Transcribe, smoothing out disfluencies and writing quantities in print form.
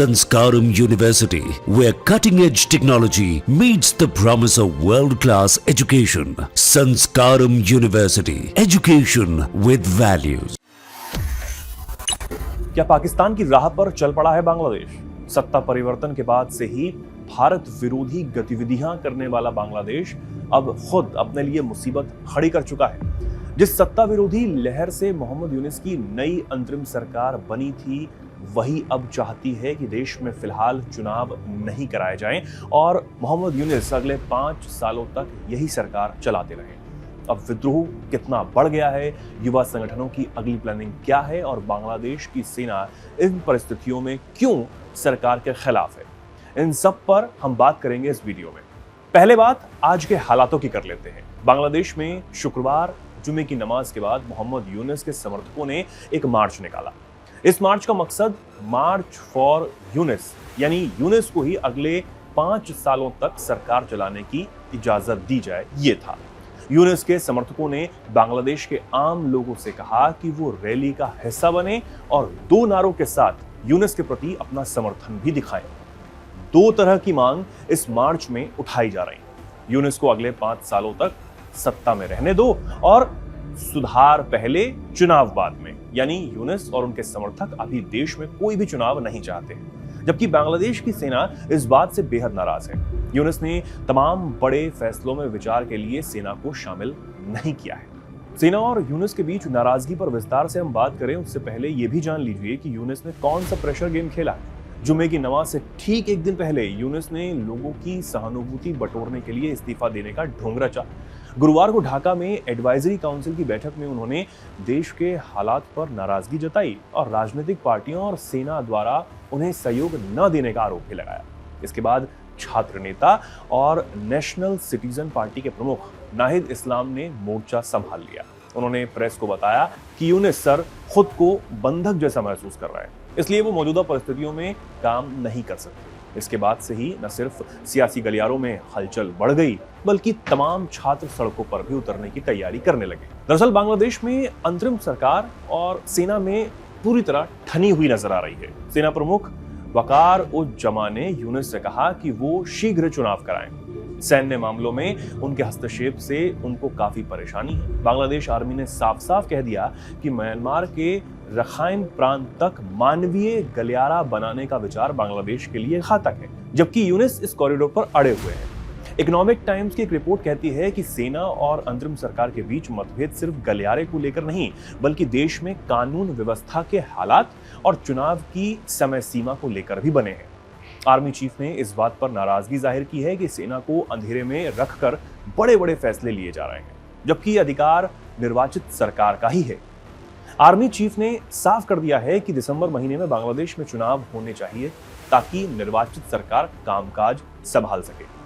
Sanskaram University, where cutting-edge technology meets the promise of world-class education. Sanskaram University, education with values. क्या पाकिस्तान की राह पर चल पड़ा है बांग्लादेश? सत्ता परिवर्तन के बाद से ही भारत विरोधी गतिविधियां करने वाला बांग्लादेश अब खुद अपने लिए मुसीबत खड़ी कर चुका है। जिस सत्ता विरोधी लहर से मोहम्मद यूनिस की नई अंतरिम सरकार बनी थी, वही अब चाहती है कि देश में फिलहाल चुनाव नहीं कराए जाएं और मोहम्मद यूनिस अगले 5 सालों तक यही सरकार चलाते रहें। अब विद्रोह कितना बढ़ गया है, युवा संगठनों की अगली प्लानिंग क्या है और बांग्लादेश की सेना इन परिस्थितियों में क्यों सरकार के खिलाफ है, इन सब पर हम बात करेंगे इस वीडियो में। पहले बात आज के हालातों की कर लेते हैं। बांग्लादेश में शुक्रवार जुमे की नमाज के बाद मोहम्मद यूनिस के समर्थकों ने एक मार्च निकाला। इस मार्च का मकसद मार्च फॉर यूनिस, यानी यूनिस को ही अगले 5 सालों तक सरकार चलाने की इजाजत दी जाए, ये था। यूनिस के समर्थकों ने बांग्लादेश के आम लोगों से कहा कि वो रैली का हिस्सा बने और 2 नारों के साथ यूनिस के प्रति अपना समर्थन भी दिखाएं। 2 तरह की मांग इस मार्च में उठाई जा रही। यूनिस को अगले 5 सालों तक सत्ता में रहने दो और सुधार पहले चुनाव बाद में, यानी यूनिस और उनके समर्थक अभी देश में कोई भी चुनाव नहीं चाहते, जबकि बांग्लादेश की सेना इस बात से बेहद नाराज है। यूनिस ने तमाम बड़े फैसलों में विचार के लिए सेना को शामिल नहीं किया है। सेना और यूनिस के बीच नाराजगी पर विस्तार से हम बात करें उससे पहले यह भी जान लीजिए कि यूनिस ने कौन सा प्रेशर गेम खेला है। जुमे की नमाज से ठीक एक दिन पहले यूनिस ने लोगों की सहानुभूति बटोरने के लिए इस्तीफा देने का ढोंग रचा। गुरुवार को ढाका में एडवाइजरी काउंसिल की बैठक में उन्होंने देश के हालात पर नाराजगी जताई और राजनीतिक पार्टियों और सेना द्वारा उन्हें सहयोग न देने का आरोप भी लगाया। इसके बाद छात्र नेता और नेशनल सिटीजन पार्टी के प्रमुख नाहिद इस्लाम ने मोर्चा संभाल लिया। उन्होंने प्रेस को बताया कि यूनिस सर खुद को बंधक जैसा महसूस कर रहा है, इसलिए वो मौजूदा परिस्थितियों में काम नहीं कर सकते। इसके बाद से ही न सिर्फ सियासी गलियारों में हलचल बढ़ गई, बल्कि तमाम छात्र सड़कों पर भी उतरने की तैयारी करने लगे। दरअसल बांग्लादेश में अंतरिम सरकार और सेना में पूरी तरह ठनी हुई नजर आ रही है। सेना प्रमुख वकार उज जमा ने यूनिस से कहा कि वो शीघ्र चुनाव कराएं। सैन्य मामलों में उनके हस्तक्षेप से उनको काफी परेशानी है। बांग्लादेश आर्मी ने साफ साफ कह दिया कि म्यांमार के रखाइन प्रांत तक मानवीय गलियारा बनाने का विचार बांग्लादेश के लिए घातक है, जबकि यूनिस इस कॉरिडोर पर अड़े हुए हैं। इकोनॉमिक टाइम्स की एक रिपोर्ट कहती है कि सेना और अंतरिम सरकार के बीच मतभेद सिर्फ गलियारे को लेकर नहीं, बल्कि देश में कानून व्यवस्था के हालात और चुनाव की समय सीमा को लेकर भी बने हैं। आर्मी चीफ ने इस बात पर नाराजगी जाहिर की है कि सेना को अंधेरे में रखकर बड़े-बड़े फैसले लिए जा रहे हैं, जबकि अधिकार निर्वाचित सरकार का ही है। आर्मी चीफ ने साफ कर दिया है कि दिसंबर महीने में बांग्लादेश में चुनाव होने चाहिए ताकि निर्वाचित सरकार कामकाज संभाल सके।